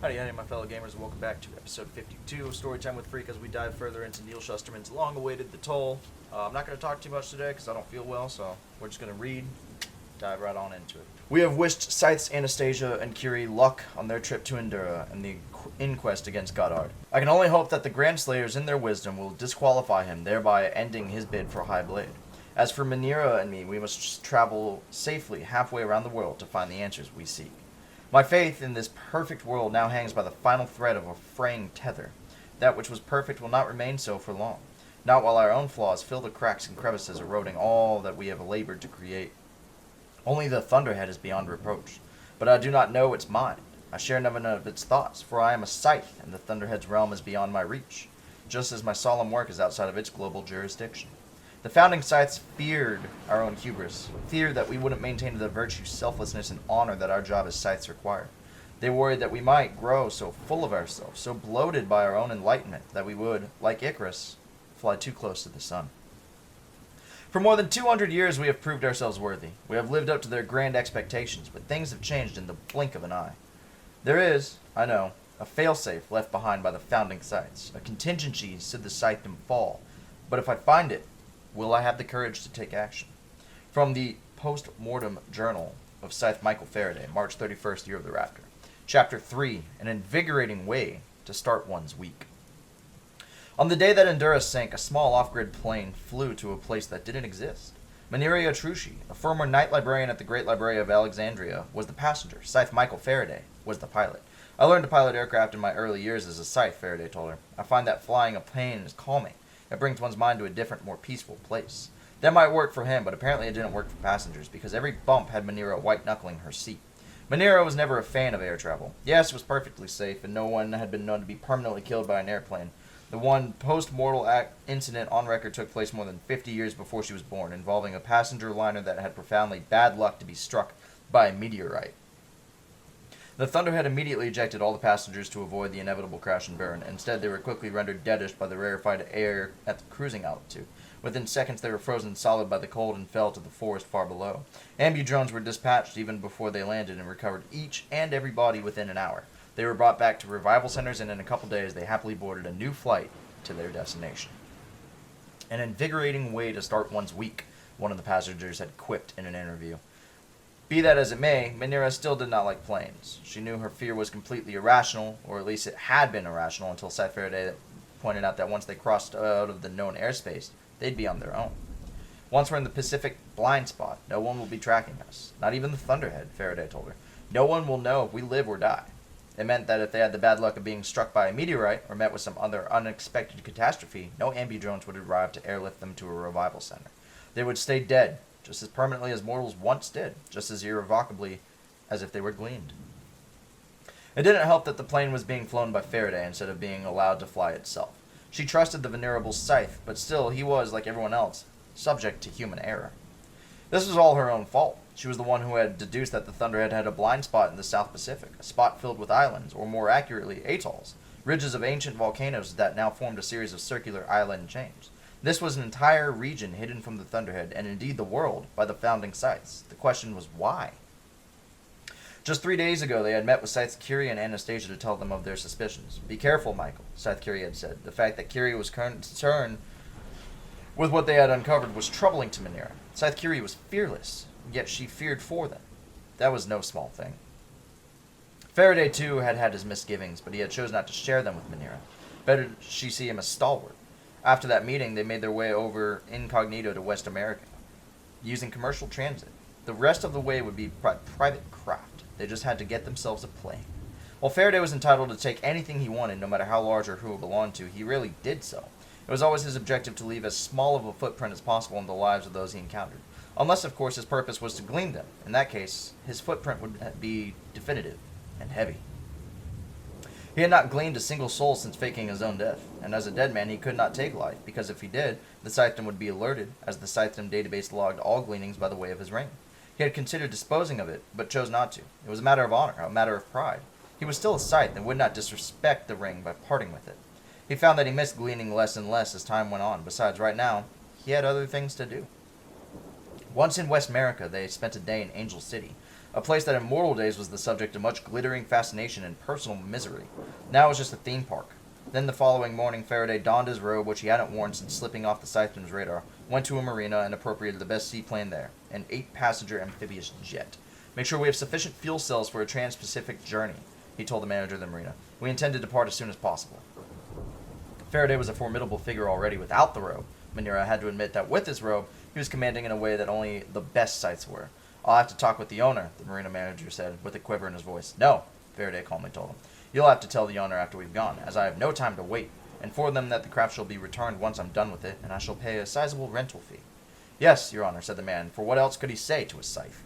Howdy, my fellow gamers, and welcome back to episode 52 of Storytime with Freak as we dive further into Neil Shusterman's long-awaited The Toll. I'm not going to talk too much today because I don't feel well, so we're just going to read, dive right on into it. We have wished Scythes, Anastasia, and Curie luck on their trip to Endura and the inquest against Goddard. I can only hope that the Grand Slayers, in their wisdom, will disqualify him, thereby ending his bid for High Blade. As for Manira and me, we must travel safely halfway around the world to find the answers we seek. My faith in this perfect world now hangs by the final thread of a fraying tether. That which was perfect will not remain so for long, not while our own flaws fill the cracks and crevices, eroding all that we have labored to create. Only the Thunderhead is beyond reproach, but I do not know its mind. I share none of its thoughts, for I am a scythe, and the Thunderhead's realm is beyond my reach, just as my solemn work is outside of its global jurisdiction. The founding Scythes feared our own hubris, feared that we wouldn't maintain the virtue, selflessness, and honor that our job as Scythes required. They worried that we might grow so full of ourselves, so bloated by our own enlightenment, that we would, like Icarus, fly too close to the sun. For more than 200 years we have proved ourselves worthy. We have lived up to their grand expectations, but things have changed in the blink of an eye. There is, I know, a failsafe left behind by the founding Scythes, a contingency should the Scythedom fall. But if I find it, will I have the courage to take action? From the Post-Mortem Journal of Scythe Michael Faraday, March 31st, Year of the Raptor. Chapter 3, An Invigorating Way to Start One's Week. On the day that Endura sank, a small off-grid plane flew to a place that didn't exist. Manira Atrushi, a former night librarian at the Great Library of Alexandria, was the passenger. Scythe Michael Faraday was the pilot. I learned to pilot aircraft in my early years as a Scythe, Faraday told her. I find that flying a plane is calming. It brings one's mind to a different, more peaceful place. That might work for him, but apparently it didn't work for passengers, because every bump had Manira white-knuckling her seat. Manira was never a fan of air travel. Yes, it was perfectly safe, and no one had been known to be permanently killed by an airplane. The one post-mortal incident on record took place more than 50 years before she was born, involving a passenger liner that had profoundly bad luck to be struck by a meteorite. The Thunderhead immediately ejected all the passengers to avoid the inevitable crash and burn. Instead, they were quickly rendered deadish by the rarefied air at the cruising altitude. Within seconds, they were frozen solid by the cold and fell to the forest far below. Ambu-drones were dispatched even before they landed and recovered each and every body within an hour. They were brought back to revival centers, and in a couple days, they happily boarded a new flight to their destination. An invigorating way to start one's week, one of the passengers had quipped in an interview. Be that as it may, Manira still did not like planes. She knew her fear was completely irrational, or at least it had been irrational until Scythe Faraday pointed out that once they crossed out of the known airspace, they'd be on their own. Once we're in the Pacific blind spot, no one will be tracking us. Not even the Thunderhead, Faraday told her. No one will know if we live or die. It meant that if they had the bad luck of being struck by a meteorite or met with some other unexpected catastrophe, no ambu-drones would arrive to airlift them to a revival center. They would stay dead, just as permanently as mortals once did, just as irrevocably as if they were gleaned. It didn't help that the plane was being flown by Faraday instead of being allowed to fly itself. She trusted the venerable Scythe, but still he was, like everyone else, subject to human error. This was all her own fault. She was the one who had deduced that the Thunderhead had a blind spot in the South Pacific, a spot filled with islands, or more accurately, atolls, ridges of ancient volcanoes that now formed a series of circular island chains. This was an entire region hidden from the Thunderhead, and indeed the world, by the founding Scythes. The question was why? Just 3 days ago, they had met with Scythe Curie and Anastasia to tell them of their suspicions. Be careful, Michael, Scythe Curie had said. The fact that Curie was concerned with what they had uncovered was troubling to Manira. Scythe Curie was fearless, yet she feared for them. That was no small thing. Faraday, too, had had his misgivings, but he had chosen not to share them with Manira. Better she see him as stalwart. After that meeting, they made their way over incognito to West America, using commercial transit. The rest of the way would be private craft. They just had to get themselves a plane. While Faraday was entitled to take anything he wanted, no matter how large or who it belonged to, he rarely did so. It was always his objective to leave as small of a footprint as possible in the lives of those he encountered. Unless, of course, his purpose was to glean them. In that case, his footprint would be definitive and heavy. He had not gleaned a single soul since faking his own death, and as a dead man he could not take life, because if he did, the Scythedom would be alerted, as the Scythedom database logged all gleanings by the way of his ring. He had considered disposing of it, but chose not to. It was a matter of honor, a matter of pride. He was still a Scythe, and would not disrespect the ring by parting with it. He found that he missed gleaning less and less as time went on. Besides, right now, he had other things to do. Once in West America, they spent a day in Angel City, A place that in mortal days was the subject of much glittering fascination and personal misery. Now it was just a theme park. Then the following morning, Faraday donned his robe, which he hadn't worn since slipping off the Scythedom's radar, went to a marina, and appropriated the best seaplane there, an 8-passenger amphibious jet. Make sure we have sufficient fuel cells for a trans-Pacific journey, he told the manager of the marina. We intend to depart as soon as possible. Faraday was a formidable figure already without the robe. Manera had to admit that with his robe, he was commanding in a way that only the best sights were. I'll have to talk with the owner, the marina manager said, with a quiver in his voice. No, Faraday calmly told him. You'll have to tell the owner after we've gone, as I have no time to wait. Inform them that the craft shall be returned once I'm done with it, and I shall pay a sizable rental fee. Yes, Your Honor, said the man, for what else could he say to his scythe?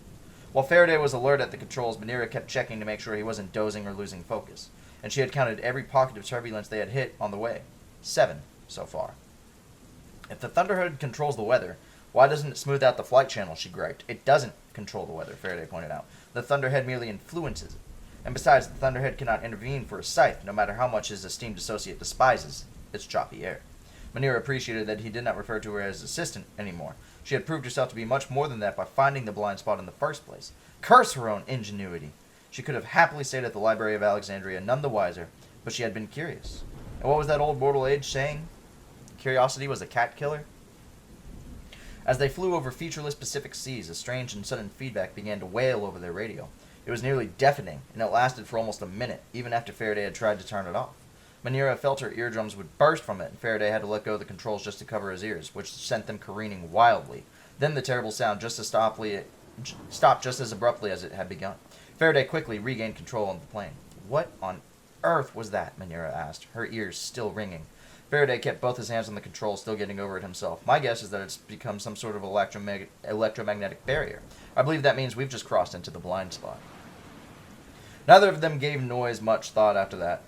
While Faraday was alert at the controls, Manera kept checking to make sure he wasn't dozing or losing focus, and she had counted every pocket of turbulence they had hit on the way. 7 so far. If the Thunderhead controls the weather, why doesn't it smooth out the flight channel, she griped. It doesn't control the weather, Faraday pointed out. The Thunderhead merely influences it. And besides, the Thunderhead cannot intervene for a scythe, no matter how much his esteemed associate despises its choppy air. Manera appreciated that he did not refer to her as assistant anymore. She had proved herself to be much more than that by finding the blind spot in the first place. Curse her own ingenuity! She could have happily stayed at the Library of Alexandria, none the wiser, but she had been curious. And what was that old mortal age saying? Curiosity was a cat killer? As they flew over featureless Pacific seas, a strange and sudden feedback began to wail over their radio. It was nearly deafening, and it lasted for almost a minute, even after Faraday had tried to turn it off. Manera felt her eardrums would burst from it, and Faraday had to let go of the controls just to cover his ears, which sent them careening wildly. Then the terrible sound stopped just as abruptly as it had begun. Faraday quickly regained control of the plane. What on earth was that? Manera asked, her ears still ringing. Faraday kept both his hands on the controls, still getting over it himself. My guess is that it's become some sort of electromagnetic barrier. I believe that means we've just crossed into the blind spot. Neither of them gave noise much thought after that,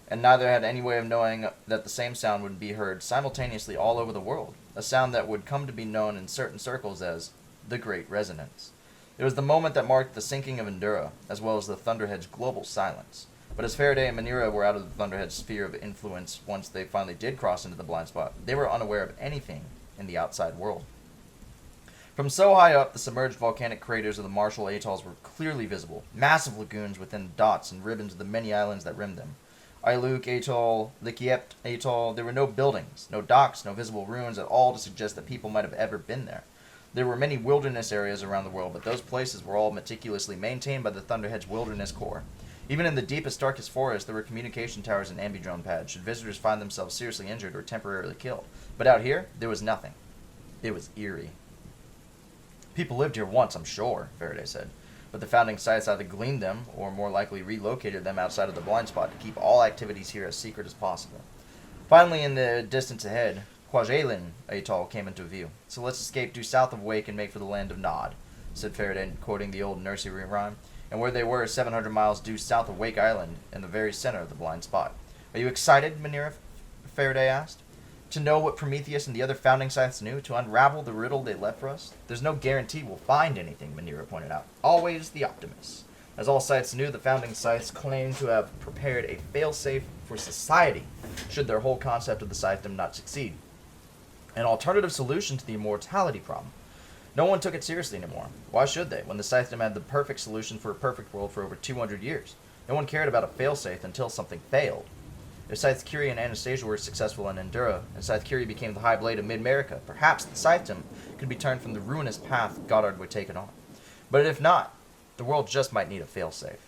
and neither had any way of knowing that the same sound would be heard simultaneously all over the world, a sound that would come to be known in certain circles as the Great Resonance. It was the moment that marked the sinking of Endura, as well as the Thunderhead's global silence. But as Faraday and Manera were out of the Thunderhead's sphere of influence once they finally did cross into the blind spot, they were unaware of anything in the outside world. From so high up, the submerged volcanic craters of the Marshall Atolls were clearly visible, massive lagoons within dots and ribbons of the many islands that rimmed them. Iluk Atoll, Likiep Atoll, there were no buildings, no docks, no visible ruins at all to suggest that people might have ever been there. There were many wilderness areas around the world, but those places were all meticulously maintained by the Thunderhead's Wilderness Corps. Even in the deepest, darkest forest, there were communication towers and ambidrone pads, should visitors find themselves seriously injured or temporarily killed. But out here, there was nothing. It was eerie. People lived here once, I'm sure, Faraday said, but the founding sites either gleaned them, or more likely relocated them outside of the blind spot to keep all activities here as secret as possible. Finally, in the distance ahead, Kwajalein Atoll came into view. So let's escape due south of Wake and make for the land of Nod, said Faraday, quoting the old nursery rhyme. And where they were, 700 miles due south of Wake Island, in the very center of the blind spot. Are you excited, Manera? Faraday asked. To know what Prometheus and the other founding science knew, to unravel the riddle they left for us? There's no guarantee we'll find anything, Manera pointed out. Always the optimist. As all sites knew, the founding sites claimed to have prepared a failsafe for society, should their whole concept of the Scythedom not succeed. An alternative solution to the immortality problem. No one took it seriously anymore. Why should they, when the Scythedom had the perfect solution for a perfect world for over 200 years? No one cared about a failsafe until something failed. If Scythe Curie and Anastasia were successful in Endura, and Scythe Curie became the High Blade of Mid-America, perhaps the Scythedom could be turned from the ruinous path Goddard would take it on. But if not, the world just might need a failsafe.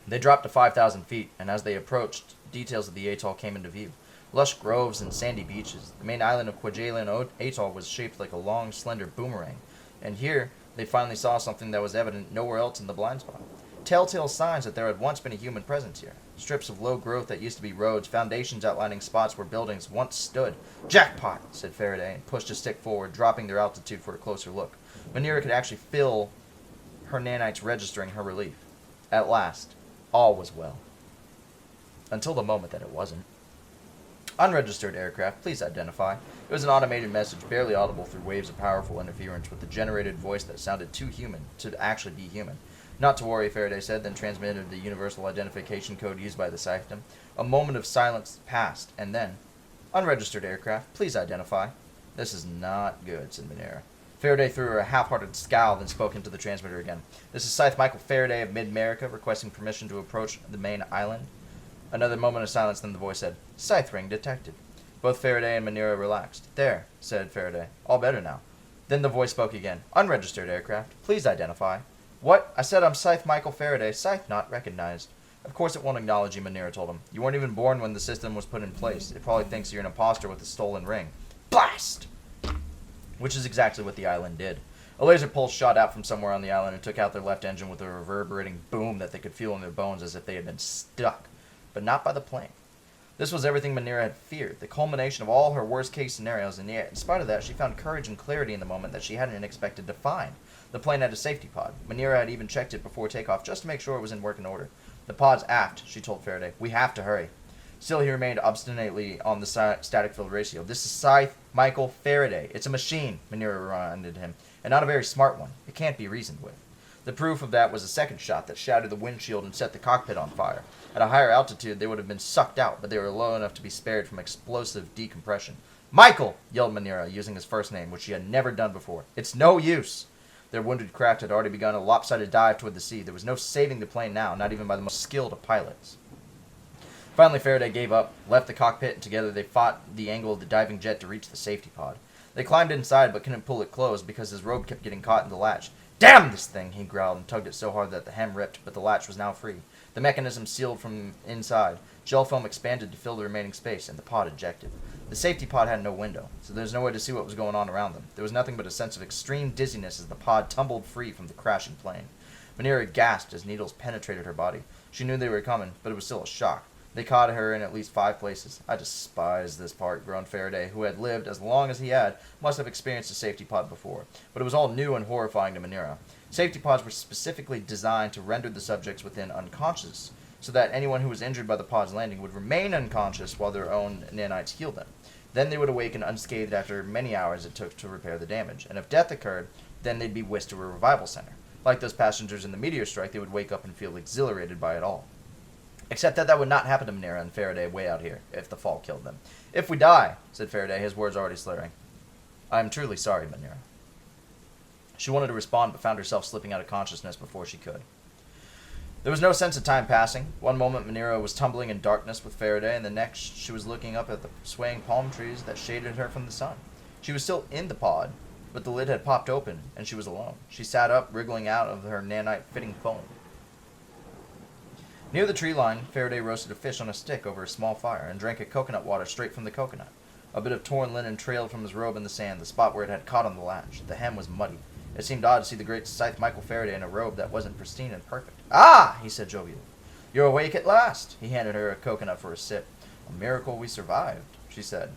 They dropped to 5,000 feet, and as they approached, details of the atoll came into view. Lush groves and sandy beaches. The main island of Kwajalein Atoll was shaped like a long, slender boomerang, and here they finally saw something that was evident nowhere else in the blind spot. Telltale signs that there had once been a human presence here. Strips of low growth that used to be roads, foundations outlining spots where buildings once stood. Jackpot, said Faraday, and pushed his stick forward, dropping their altitude for a closer look. Manera could actually feel her nanites registering her relief. At last, all was well. Until the moment that it wasn't. Unregistered aircraft, please identify. It was an automated message, barely audible through waves of powerful interference with the generated voice that sounded too human to actually be human. Not to worry, Faraday said, then transmitted the universal identification code used by the Scythedom. A moment of silence passed, and then, unregistered aircraft, please identify. This is not good, said Manera. Faraday threw her a half-hearted scowl, then spoke into the transmitter again. "This is Scythe Michael Faraday of Mid-America, requesting permission to approach the main island." Another moment of silence, then the voice said, "Scythe ring detected." Both Faraday and Manera relaxed. "There," said Faraday. "All better now." Then the voice spoke again. "Unregistered aircraft. Please identify." "What? I said I'm Scythe Michael Faraday. Scythe not recognized." "Of course it won't acknowledge you," Manera told him. "You weren't even born when the system was put in place. It probably thinks you're an imposter with a stolen ring." Blast! Which is exactly what the island did. A laser pulse shot out from somewhere on the island and took out their left engine with a reverberating boom that they could feel in their bones as if they had been stuck. But not by the plane. This was everything Manera had feared, the culmination of all her worst-case scenarios, and yet, in spite of that, she found courage and clarity in the moment that she hadn't expected to find. The plane had a safety pod. Manera had even checked it before takeoff just to make sure it was in working order. "The pod's aft," she told Faraday. "We have to hurry." Still, he remained obstinately on the static field ratio. "This is Scythe Michael Faraday. It's a machine," Manera reminded him, "and not a very smart one. It can't be reasoned with." The proof of that was a second shot that shattered the windshield and set the cockpit on fire. At a higher altitude, they would have been sucked out, but they were low enough to be spared from explosive decompression. "Michael!" yelled Manera, using his first name, which she had never done before. "It's no use!" Their wounded craft had already begun a lopsided dive toward the sea. There was no saving the plane now, not even by the most skilled of pilots. Finally, Faraday gave up, left the cockpit, and together they fought the angle of the diving jet to reach the safety pod. They climbed inside, but couldn't pull it closed because his robe kept getting caught in the latch. "Damn this thing!" he growled and tugged it so hard that the hem ripped, but the latch was now free. The mechanism sealed from inside. Gel foam expanded to fill the remaining space, and the pod ejected. The safety pod had no window, so there was no way to see what was going on around them. There was nothing but a sense of extreme dizziness as the pod tumbled free from the crashing plane. Manera gasped as needles penetrated her body. She knew they were coming, but it was still a shock. They caught her in at least 5 places. "I despise this part," groaned Faraday, who had lived as long as he had, must have experienced a safety pod before. But it was all new and horrifying to Manera. Safety pods were specifically designed to render the subjects within unconscious, so that anyone who was injured by the pod's landing would remain unconscious while their own nanites healed them. Then they would awaken unscathed after many hours it took to repair the damage. And if death occurred, then they'd be whisked to a revival center. Like those passengers in the meteor strike, they would wake up and feel exhilarated by it all. Except that would not happen to Manera and Faraday way out here, if the fall killed them. "If we die," said Faraday, his words already slurring. "I am truly sorry, Manera." She wanted to respond, but found herself slipping out of consciousness before she could. There was no sense of time passing. One moment Manera was tumbling in darkness with Faraday, and the next she was looking up at the swaying palm trees that shaded her from the sun. She was still in the pod, but the lid had popped open, and she was alone. She sat up, wriggling out of her nanite-fitting foam. Near the tree line, Faraday roasted a fish on a stick over a small fire and drank a coconut water straight from the coconut. A bit of torn linen trailed from his robe in the sand, the spot where it had caught on the latch. The hem was muddy. It seemed odd to see the great Scythe Michael Faraday in a robe that wasn't pristine and perfect. "Ah!" he said jovially. "You're awake at last." He handed her a coconut for a sip. "A miracle we survived," she said.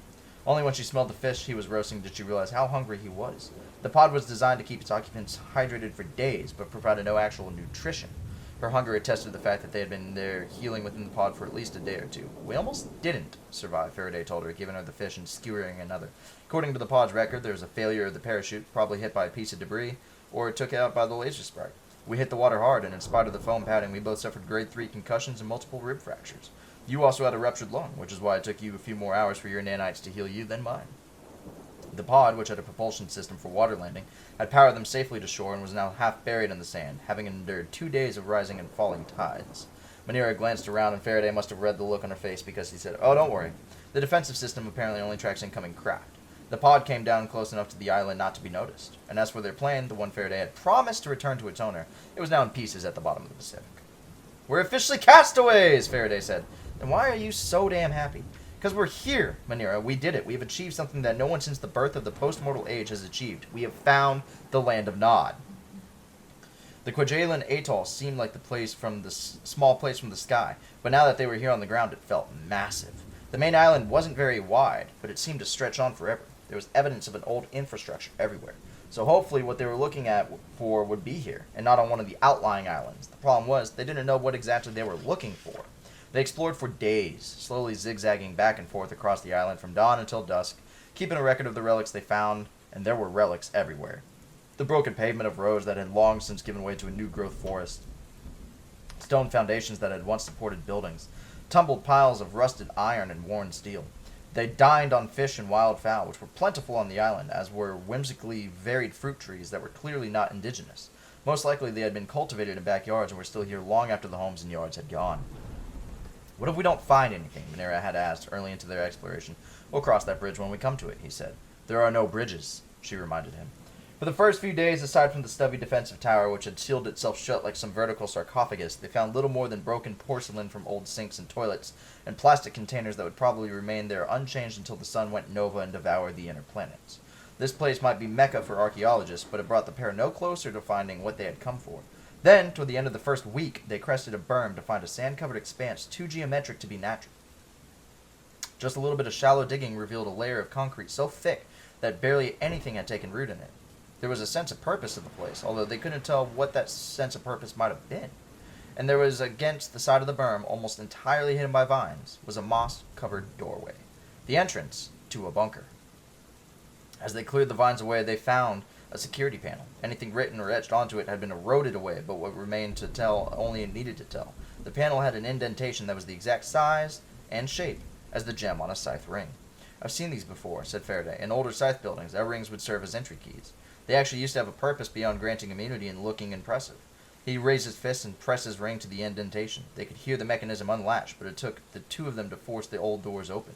Only when she smelled the fish he was roasting did she realize how hungry he was. The pod was designed to keep its occupants hydrated for days, but provided no actual nutrition. Her hunger attested to the fact that they had been there healing within the pod for at least a day or two. "We almost didn't survive," Faraday told her, giving her the fish and skewering another. According to the pod's record, there was a failure of the parachute, probably hit by a piece of debris, or it took out by the laser sprite. "We hit the water hard, and in spite of the foam padding, we both suffered grade 3 concussions and multiple rib fractures. You also had a ruptured lung, which is why it took you a few more hours for your nanites to heal you than mine." The pod, which had a propulsion system for water landing, had powered them safely to shore and was now half buried in the sand, having endured 2 days of rising and falling tides. Manera glanced around, and Faraday must have read the look on her face because he said, "Oh, don't worry. The defensive system apparently only tracks incoming craft. The pod came down close enough to the island not to be noticed. And as for their plane, the one Faraday had promised to return to its owner, it was now in pieces at the bottom of the Pacific." "We're officially castaways," Faraday said. "Then why are you so damn happy?" "Because we're here, Manera. We did it. We have achieved something that no one since the birth of the post-mortal age has achieved. We have found the land of Nod." The Kwajalein Atoll seemed like the place from the small place from the sky, but now that they were here on the ground, it felt massive. The main island wasn't very wide, but it seemed to stretch on forever. There was evidence of an old infrastructure everywhere. So hopefully what they were looking for would be here, and not on one of the outlying islands. The problem was, they didn't know what exactly they were looking for. They explored for days, slowly zigzagging back and forth across the island from dawn until dusk, keeping a record of the relics they found, and there were relics everywhere. The broken pavement of roads that had long since given way to a new-growth forest, stone foundations that had once supported buildings, tumbled piles of rusted iron and worn steel. They dined on fish and wild fowl, which were plentiful on the island, as were whimsically varied fruit trees that were clearly not indigenous. Most likely they had been cultivated in backyards and were still here long after the homes and yards had gone. "What if we don't find anything?" Manera had asked early into their exploration. "We'll cross that bridge when we come to it," he said. "There are no bridges," she reminded him. For the first few days, aside from the stubby defensive tower, which had sealed itself shut like some vertical sarcophagus, they found little more than broken porcelain from old sinks and toilets, and plastic containers that would probably remain there unchanged until the sun went nova and devoured the inner planets. This place might be Mecca for archaeologists, but it brought the pair no closer to finding what they had come for. Then, toward the end of the first week, they crested a berm to find a sand-covered expanse too geometric to be natural. Just a little bit of shallow digging revealed a layer of concrete so thick that barely anything had taken root in it. There was a sense of purpose to the place, although they couldn't tell what that sense of purpose might have been. And there was, against the side of the berm, almost entirely hidden by vines, was a moss-covered doorway, the entrance to a bunker. As they cleared the vines away, they found a security panel. Anything written or etched onto it had been eroded away, but what remained to tell only it needed to tell. The panel had an indentation that was the exact size and shape as the gem on a scythe ring. "I've seen these before," said Faraday. "In older scythe buildings, our rings would serve as entry keys. They actually used to have a purpose beyond granting immunity and looking impressive." He raised his fist and pressed his ring to the indentation. They could hear the mechanism unlatch, but it took the two of them to force the old doors open.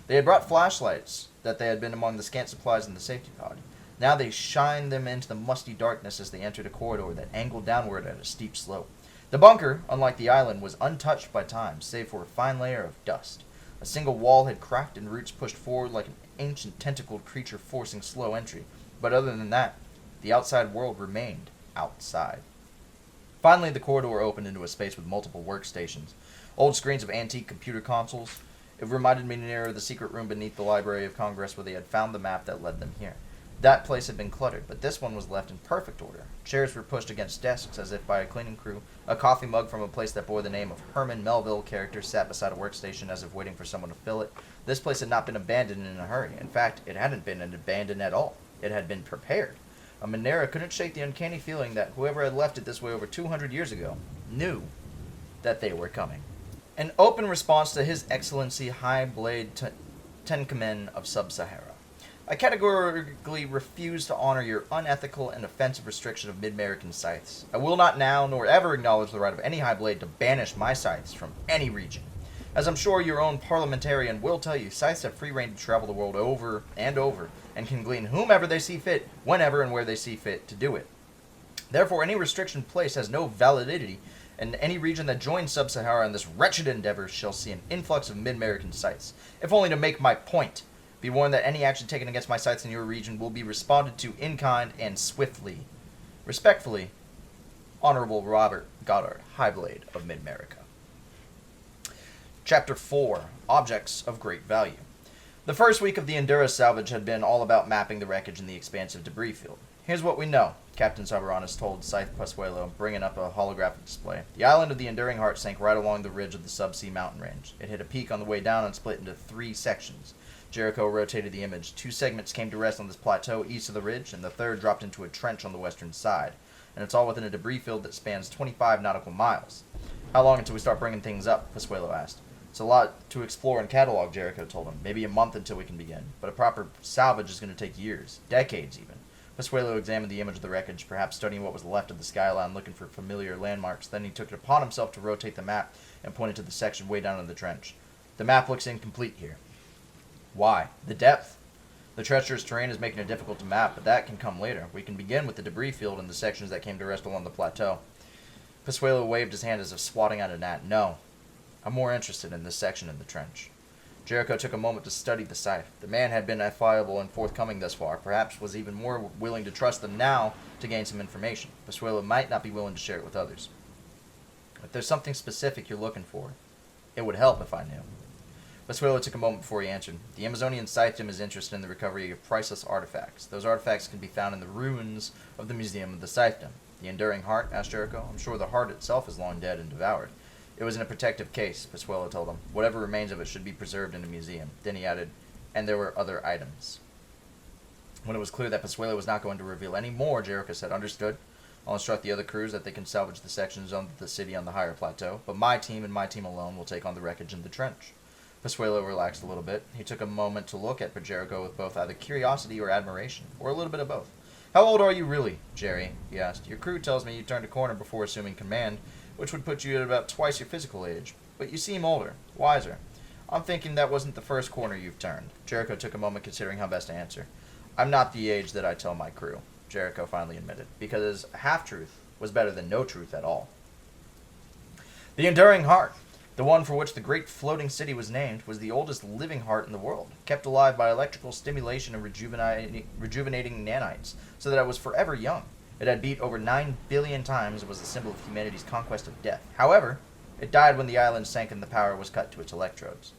They had brought flashlights that they had been among the scant supplies in the safety pod. Now they shined them into the musty darkness as they entered a corridor that angled downward at a steep slope. The bunker, unlike the island, was untouched by time, save for a fine layer of dust. A single wall had cracked and roots pushed forward like an ancient tentacled creature forcing slow entry. But other than that, the outside world remained outside. Finally, the corridor opened into a space with multiple workstations, old screens of antique computer consoles. It reminded me near the secret room beneath the Library of Congress where they had found the map that led them here. That place had been cluttered, but this one was left in perfect order. Chairs were pushed against desks as if by a cleaning crew. A coffee mug from a place that bore the name of Herman Melville character sat beside a workstation as if waiting for someone to fill it. This place had not been abandoned in a hurry. In fact, it hadn't been abandoned at all. It had been prepared. Manera couldn't shake the uncanny feeling that whoever had left it this way over 200 years ago knew that they were coming. An open response to His Excellency High Blade Tenkamen of Sub-Sahara. "I categorically refuse to honor your unethical and offensive restriction of mid-American scythes. I will not now, nor ever acknowledge the right of any High Blade to banish my scythes from any region. As I'm sure your own parliamentarian will tell you, scythes have free reign to travel the world over and over, and can glean whomever they see fit, whenever and where they see fit to do it. Therefore, any restriction placed has no validity, and any region that joins Sub-Sahara in this wretched endeavor shall see an influx of mid-American scythes. If only to make my point, be warned that any action taken against my scythes in your region will be responded to in kind and swiftly. Respectfully, Honorable Robert Goddard, High Blade of Mid-America." Chapter 4. Objects of Great Value. The first week of the Endura salvage had been all about mapping the wreckage in the expansive debris field. "Here's what we know," Captain Sabaranis told Scythe Pasuelo, bringing up a holographic display. "The island of the Enduring Heart sank right along the ridge of the subsea mountain range. It hit a peak on the way down and split into 3 sections. Jericho rotated the image. 2 segments came to rest on this plateau east of the ridge, and the third dropped into a trench on the western side. And it's all within a debris field that spans 25 nautical miles. How long until we start bringing things up?" Pasuelo asked. "It's a lot to explore and catalog," Jericho told him. "Maybe a month until we can begin. But a proper salvage is going to take years. Decades, even." Pasuelo examined the image of the wreckage, perhaps studying what was left of the skyline, looking for familiar landmarks. Then he took it upon himself to rotate the map and pointed to the section way down in the trench. "The map looks incomplete here." "Why?" "The depth. The treacherous terrain is making it difficult to map, but that can come later. We can begin with the debris field and the sections that came to rest along the plateau." Pasuelo waved his hand as if swatting at a gnat. "No. I'm more interested in this section in the trench." Jericho took a moment to study the scythe. The man had been affable and forthcoming thus far, perhaps was even more willing to trust them now to gain some information. Pasuelo might not be willing to share it with others. "If there's something specific you're looking for, it would help if I knew." Pasuelo took a moment before he answered. "The Amazonian Scythedom is interested in the recovery of priceless artifacts. Those artifacts can be found in the ruins of the Museum of the Scythedom." "The Enduring Heart?" asked Jericho. "I'm sure the heart itself is long dead and devoured." "It was in a protective case," Pasuelo told him. "Whatever remains of it should be preserved in a museum." Then he added, "And there were other items." When it was clear that Pasuelo was not going to reveal any more, Jericho said, "Understood. I'll instruct the other crews that they can salvage the sections of the city on the higher plateau, but my team and my team alone will take on the wreckage in the trench." Pasuelo relaxed a little bit. He took a moment to look at Jericho with both either curiosity or admiration, or a little bit of both. How old are you really, Jerry? He asked. Your crew tells me you turned a corner before assuming command, which would put you at about twice your physical age. But you seem older, wiser. I'm thinking that wasn't the first corner you've turned. Jericho took a moment considering how best to answer. I'm not the age that I tell my crew, Jericho finally admitted, because half-truth was better than no truth at all. The Enduring Heart, the one for which the great floating city was named, was the oldest living heart in the world, kept alive by electrical stimulation and rejuvenating nanites, so that it was forever young. It had beat over 9 billion times and was the symbol of humanity's conquest of death. However, it died when the island sank and the power was cut to its electrodes.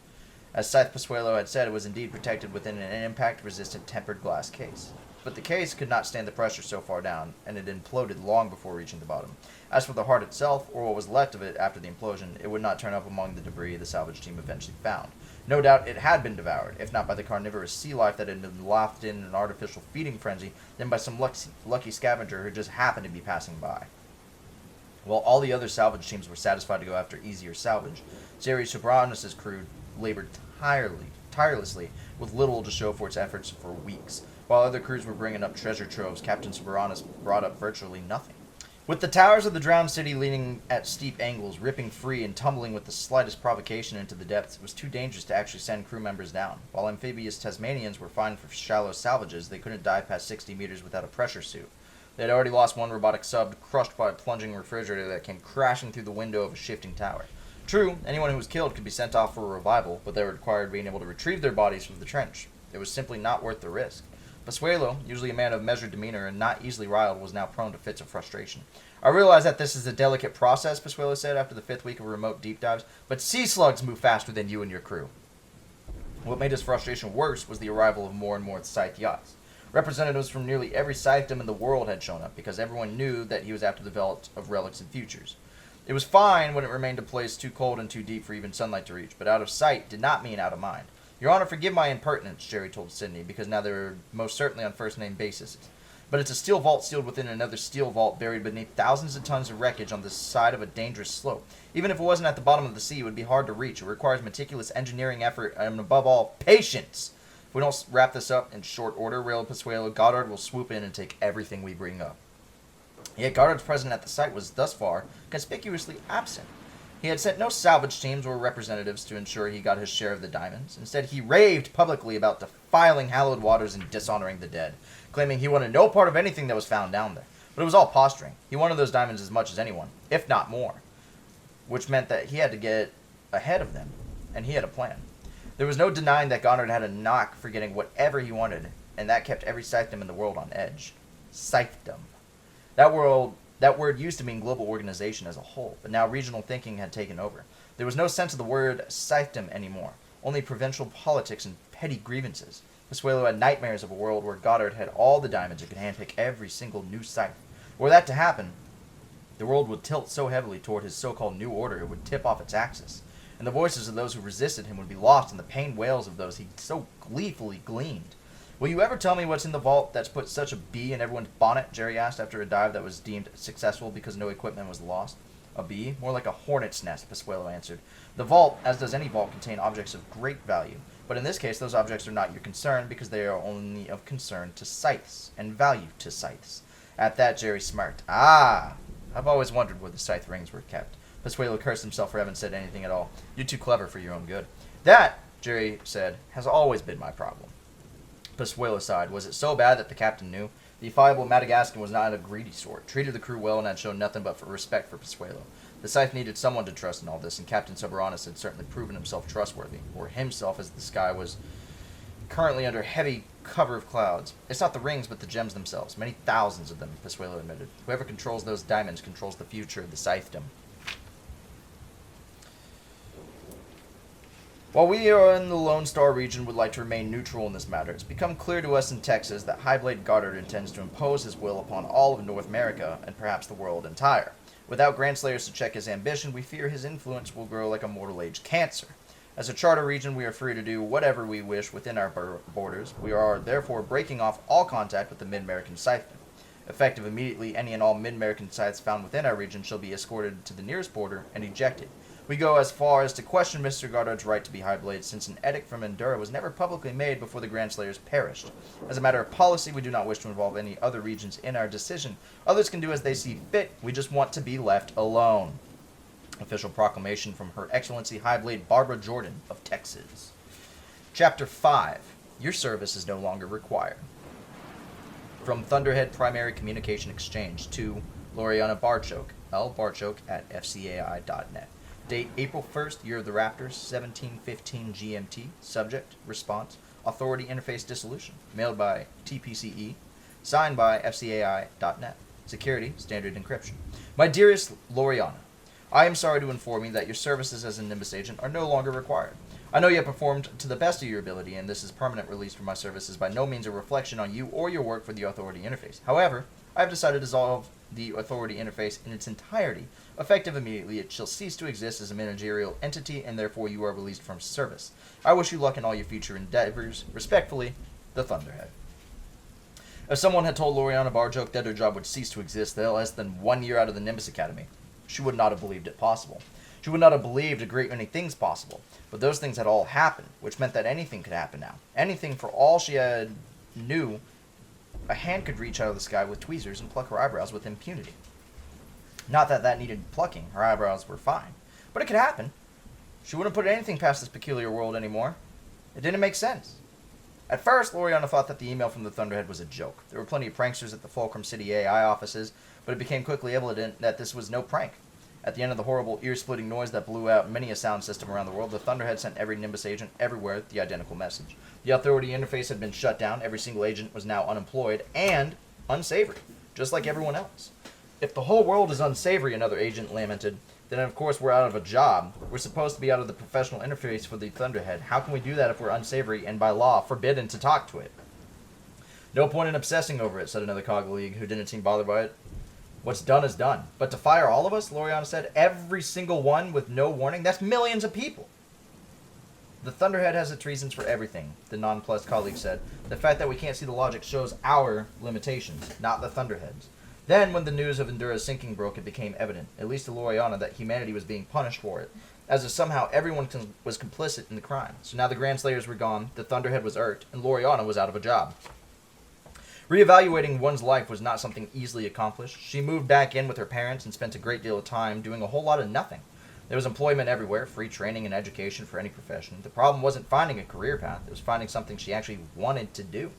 As Scythe Pasuelo had said, it was indeed protected within an impact-resistant tempered glass case. But the case could not stand the pressure so far down, and it imploded long before reaching the bottom. As for the heart itself, or what was left of it after the implosion, it would not turn up among the debris the salvage team eventually found. No doubt it had been devoured, if not by the carnivorous sea life that had been lofted in an artificial feeding frenzy, then by some lucky scavenger who just happened to be passing by. While all the other salvage teams were satisfied to go after easier salvage, Jerry Sobranos' crew labored tirelessly with little to show for its efforts for weeks. While other crews were bringing up treasure troves, Captain Sobranos brought up virtually nothing. With the towers of the drowned city leaning at steep angles, ripping free and tumbling with the slightest provocation into the depths, it was too dangerous to actually send crew members down. While amphibious Tasmanians were fine for shallow salvages, they couldn't dive past 60 meters without a pressure suit. They had already lost one robotic sub, crushed by a plunging refrigerator that came crashing through the window of a shifting tower. True, anyone who was killed could be sent off for a revival, but they required being able to retrieve their bodies from the trench. It was simply not worth the risk. Pasuelo, usually a man of measured demeanor and not easily riled, was now prone to fits of frustration. I realize that this is a delicate process, Pasuelo said after the 5th week of remote deep dives, but sea slugs move faster than you and your crew. What made his frustration worse was the arrival of more and more Scythe yachts. Representatives from nearly every Scythedom in the world had shown up, because everyone knew that he was after the vault of relics and futures. It was fine when it remained a place too cold and too deep for even sunlight to reach, but out of sight did not mean out of mind. Your Honor, forgive my impertinence, Jerry told Sydney, because now they're most certainly on first-name basis. But it's a steel vault sealed within another steel vault buried beneath thousands of tons of wreckage on the side of a dangerous slope. Even if it wasn't at the bottom of the sea, it would be hard to reach. It requires meticulous engineering effort and, above all, patience. If we don't wrap this up in short order, railed Pasuelo, Goddard will swoop in and take everything we bring up. Yet Goddard's presence at the site was, thus far, conspicuously absent. He had sent no salvage teams or representatives to ensure he got his share of the diamonds. Instead, he raved publicly about defiling hallowed waters and dishonoring the dead, claiming he wanted no part of anything that was found down there. But it was all posturing. He wanted those diamonds as much as anyone, if not more, which meant that he had to get ahead of them, and he had a plan. There was no denying that Goddard had a knock for getting whatever he wanted, and that kept every Scythedom in the world on edge. Scythedom. That word used to mean global organization as a whole, but now regional thinking had taken over. There was no sense of the word Scythedom anymore, only provincial politics and petty grievances. Pasuelo had nightmares of a world where Goddard had all the diamonds and could handpick every single new scythe. Were that to happen, the world would tilt so heavily toward his so-called new order it would tip off its axis, and the voices of those who resisted him would be lost in the pained wails of those he so gleefully gleaned. Will you ever tell me what's in the vault that's put such a bee in everyone's bonnet? Jerry asked after a dive that was deemed successful because no equipment was lost. A bee? More like a hornet's nest, Pasuelo answered. The vault, as does any vault, contain objects of great value. But in this case, those objects are not your concern because they are only of concern to scythes and value to scythes. At that, Jerry smirked. Ah! I've always wondered where the scythe rings were kept. Pasuelo cursed himself for having said anything at all. You're too clever for your own good. That, Jerry said, has always been my problem. Pasuelo sighed. Was it so bad that the captain knew? The affable Madagascan was not a greedy sort, treated the crew well, and had shown nothing but respect for Pasuelo. The Scythe needed someone to trust in all this, and Captain Sobranos had certainly proven himself trustworthy, or himself, as the sky was currently under heavy cover of clouds. It's not the rings, but the gems themselves. Many thousands of them, Pasuelo admitted. Whoever controls those diamonds controls the future of the Scythedom. While we are in the Lone Star region would like to remain neutral in this matter, it's become clear to us in Texas that Highblade Goddard intends to impose his will upon all of North America, and perhaps the world entire. Without Grandslayers to check his ambition, we fear his influence will grow like a mortal age cancer. As a charter region, we are free to do whatever we wish within our borders. We are therefore breaking off all contact with the Mid-American Scythedom. Effective immediately, any and all Mid-American scythes found within our region shall be escorted to the nearest border and ejected. We go as far as to question Mr. Goddard's right to be High Blade, since an edict from Endura was never publicly made before the Grand Slayers perished. As a matter of policy, we do not wish to involve any other regions in our decision. Others can do as they see fit. We just want to be left alone. Official proclamation from Her Excellency High Blade Barbara Jordan of Texas. Chapter 5. Your service is no longer required. From Thunderhead Primary Communication Exchange to Loriana Barchoke, lbarchoke@fcai.net. Date April 1st, Year of the Raptors, 1715 GMT. Subject, Response, Authority Interface Dissolution. Mailed by TPCE. Signed by fcai.net. Security, Standard Encryption. My dearest Loriana, I am sorry to inform you that your services as a Nimbus agent are no longer required. I know you have performed to the best of your ability, and this is permanent release from my services by no means a reflection on you or your work for the Authority Interface. However, I have decided to dissolve the Authority Interface in its entirety. Effective immediately, it shall cease to exist as a managerial entity, and therefore you are released from service. I wish you luck in all your future endeavors. Respectfully, the Thunderhead. If someone had told Loriana Barchoke that her job would cease to exist less than 1 year out of the Nimbus Academy, she would not have believed it possible. She would not have believed a great many things possible, but those things had all happened, which meant that anything could happen now. Anything, for all she had knew. A hand could reach out of the sky with tweezers and pluck her eyebrows with impunity. Not that that needed plucking. Her eyebrows were fine. But it could happen. She wouldn't put anything past this peculiar world anymore. It didn't make sense. At first, Loriana thought that the email from the Thunderhead was a joke. There were plenty of pranksters at the Fulcrum City AI offices, but it became quickly evident that this was no prank. At the end of the horrible, ear-splitting noise that blew out many a sound system around the world, the Thunderhead sent every Nimbus agent everywhere the identical message. The Authority Interface had been shut down, every single agent was now unemployed, and unsavory, just like everyone else. If the whole world is unsavory, another agent lamented, then of course we're out of a job. We're supposed to be out of the professional interface for the Thunderhead. How can we do that if we're unsavory and by law forbidden to talk to it? No point in obsessing over it, said another Cog League who didn't seem bothered by it. What's done is done. But to fire all of us, Loriana said, every single one with no warning, that's millions of people. The Thunderhead has its reasons for everything, the nonplussed colleague said. The fact that we can't see the logic shows our limitations, not the Thunderhead's. Then, when the news of Endura's sinking broke, it became evident, at least to Loriana, that humanity was being punished for it, as if somehow everyone was complicit in the crime. So now the Grand Slayers were gone, the Thunderhead was irked, and Loriana was out of a job. Reevaluating one's life was not something easily accomplished. She moved back in with her parents and spent a great deal of time doing a whole lot of nothing. There was employment everywhere, free training and education for any profession. The problem wasn't finding a career path, it was finding something she actually wanted to do.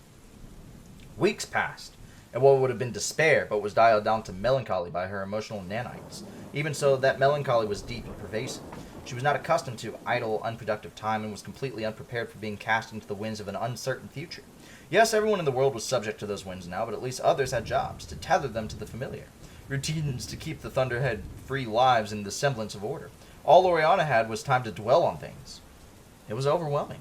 Weeks passed, and what would have been despair, but was dialed down to melancholy by her emotional nanites. Even so, that melancholy was deep and pervasive. She was not accustomed to idle, unproductive time and was completely unprepared for being cast into the winds of an uncertain future. Yes, everyone in the world was subject to those winds now, but at least others had jobs to tether them to the familiar. Routines to keep the Thunderhead free lives in the semblance of order. All Loriana had was time to dwell on things. It was overwhelming.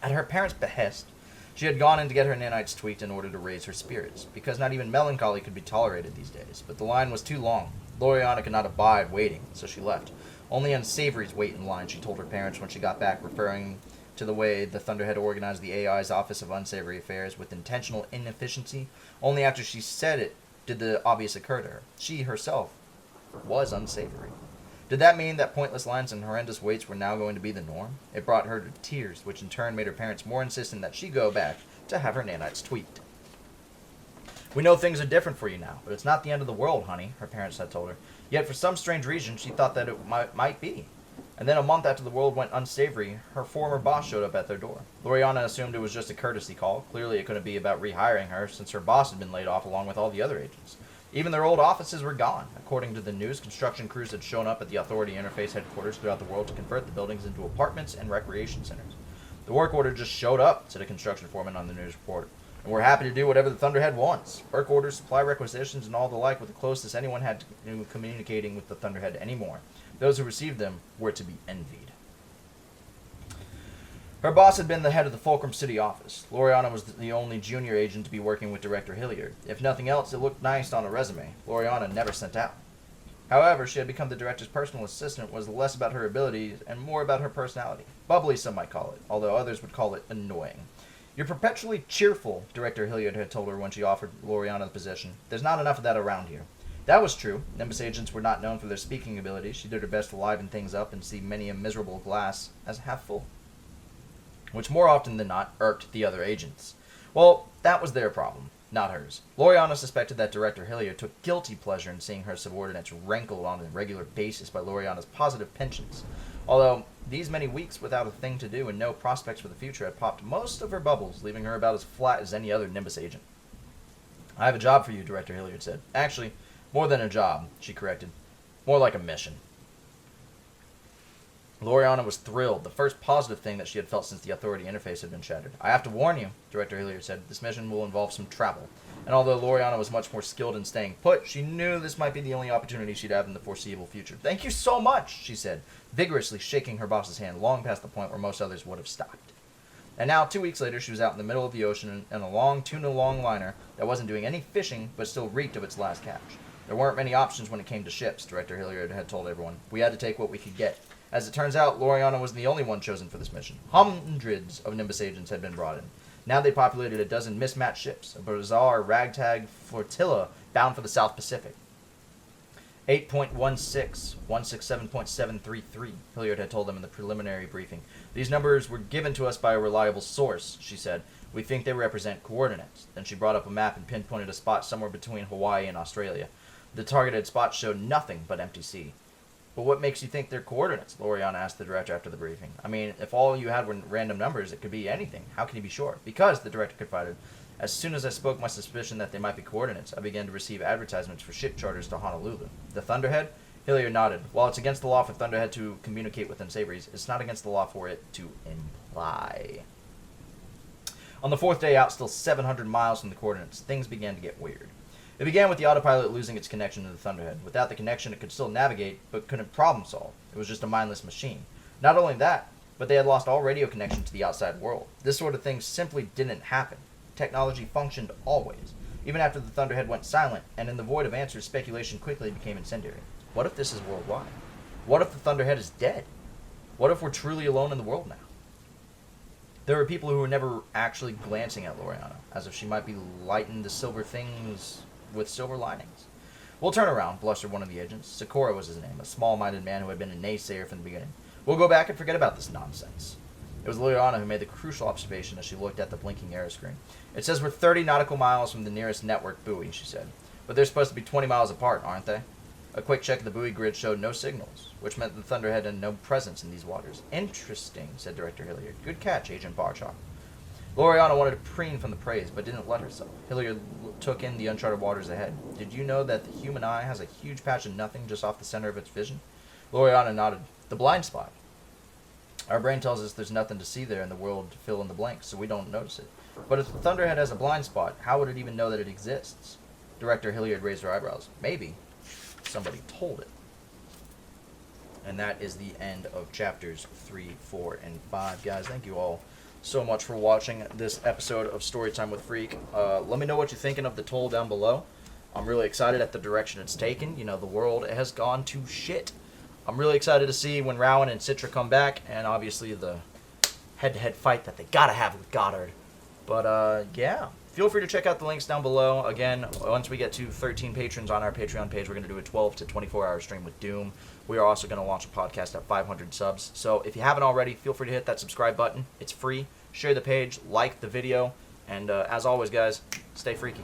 At her parents' behest, she had gone in to get her nanites tweaked in order to raise her spirits, because not even melancholy could be tolerated these days. But the line was too long. Loriana could not abide waiting, so she left. Only unsavories wait in line, she told her parents when she got back, referring to the way the Thunderhead organized the AI's Office of Unsavory Affairs with intentional inefficiency. Only after she said it did the obvious occur to her. She herself was unsavory. Did that mean that pointless lines and horrendous waits were now going to be the norm? It brought her to tears, which in turn made her parents more insistent that she go back to have her nanites tweaked. We know things are different for you now, but it's not the end of the world, honey, her parents had told her. Yet for some strange reason, she thought that it might be. And then a month after the world went unsavory, her former boss showed up at their door. Loriana assumed it was just a courtesy call. Clearly it couldn't be about rehiring her, since her boss had been laid off along with all the other agents. Even their old offices were gone. According to the news, construction crews had shown up at the Authority Interface headquarters throughout the world to convert the buildings into apartments and recreation centers. The work order just showed up, said a construction foreman on the news report. And we're happy to do whatever the Thunderhead wants. Work orders, supply requisitions, and all the like were the closest anyone had to communicating with the Thunderhead anymore. Those who received them were to be envied. Her boss had been the head of the Fulcrum City office. Loriana was the only junior agent to be working with Director Hilliard. If nothing else, it looked nice on a resume. Loriana never sent out. However, she had become the director's personal assistant, was less about her abilities and more about her personality. Bubbly, some might call it, although others would call it annoying. You're perpetually cheerful, Director Hilliard had told her when she offered Loriana the position. There's not enough of that around here. That was true. Nimbus agents were not known for their speaking abilities. She did her best to liven things up and see many a miserable glass as half full, which more often than not irked the other agents. Well, that was their problem, not hers. Loriana suspected that Director Hilliard took guilty pleasure in seeing her subordinates rankled on a regular basis by Loriana's positive penchants. Although these many weeks without a thing to do and no prospects for the future had popped most of her bubbles, leaving her about as flat as any other Nimbus agent. I have a job for you, Director Hilliard said. Actually, more than a job, she corrected. More like a mission. Loriana was thrilled, the first positive thing that she had felt since the Authority interface had been shattered. I have to warn you, Director Hilliard said, this mission will involve some travel. And although Loriana was much more skilled in staying put, she knew this might be the only opportunity she'd have in the foreseeable future. Thank you so much, she said, vigorously shaking her boss's hand long past the point where most others would have stopped. And now, 2 weeks later, she was out in the middle of the ocean in a long, tuna-long liner that wasn't doing any fishing, but still reeked of its last catch. There weren't many options when it came to ships, Director Hilliard had told everyone. We had to take what we could get. As it turns out, Loriana was the only one chosen for this mission. Hundreds of Nimbus agents had been brought in. Now they populated a dozen mismatched ships, a bizarre ragtag flotilla bound for the South Pacific. 8.16, 167.733, Hilliard had told them in the preliminary briefing. These numbers were given to us by a reliable source, she said. We think they represent coordinates. Then she brought up a map and pinpointed a spot somewhere between Hawaii and Australia. The targeted spot showed nothing but empty sea. But what makes you think they're coordinates? Loriana asked the director after the briefing. I mean, if all you had were random numbers, it could be anything. How can you be sure? Because, the director confided, as soon as I spoke my suspicion that they might be coordinates, I began to receive advertisements for ship charters to Honolulu. The Thunderhead? Hilliard nodded. While it's against the law for Thunderhead to communicate with Unsavories, it's not against the law for it to imply. On the fourth day out, still 700 miles from the coordinates, things began to get weird. It began with the autopilot losing its connection to the Thunderhead. Without the connection, it could still navigate, but couldn't problem solve. It was just a mindless machine. Not only that, but they had lost all radio connection to the outside world. This sort of thing simply didn't happen. Technology functioned always, even after the Thunderhead went silent, and in the void of answers, speculation quickly became incendiary. What if this is worldwide? What if the Thunderhead is dead? What if we're truly alone in the world now? There were people who were never actually glancing at Loriana, as if she might be lighting the silver things with silver linings. We'll turn around, blustered one of the agents. Sakura was his name, a small-minded man who had been a naysayer from the beginning. We'll go back and forget about this nonsense. It was Loriana who made the crucial observation as she looked at the blinking arrow screen. It says we're 30 nautical miles from the nearest network buoy, she said. But they're supposed to be 20 miles apart, aren't they? A quick check of the buoy grid showed no signals, which meant the Thunderhead had no presence in these waters. Interesting, said Director Hilliard. Good catch, Agent Barchok. Loriana wanted to preen from the praise, but didn't let herself. Hilliard took in the uncharted waters ahead. Did you know that the human eye has a huge patch of nothing just off the center of its vision? Loriana nodded. The blind spot. Our brain tells us there's nothing to see there in the world to fill in the blanks, so we don't notice it. But if the Thunderhead has a blind spot, how would it even know that it exists? Director Hilliard raised her eyebrows. Maybe somebody told it. And that is the end of chapters 3, 4, and 5. Guys, thank you all so much for watching this episode of Storytime with Freak. Let me know what you're thinking of the toll down below. I'm really excited at the direction it's taken. You know, the world has gone to shit. I'm really excited to see when Rowan and Citra come back, and obviously the head-to-head fight that they gotta have with Goddard. But, yeah. Feel free to check out the links down below. Again, once we get to 13 patrons on our Patreon page, we're going to do a 12 to 24-hour stream with Doom. We are also going to launch a podcast at 500 subs. So if you haven't already, feel free to hit that subscribe button. It's free. Share the page, like the video, and as always, guys, stay freaky.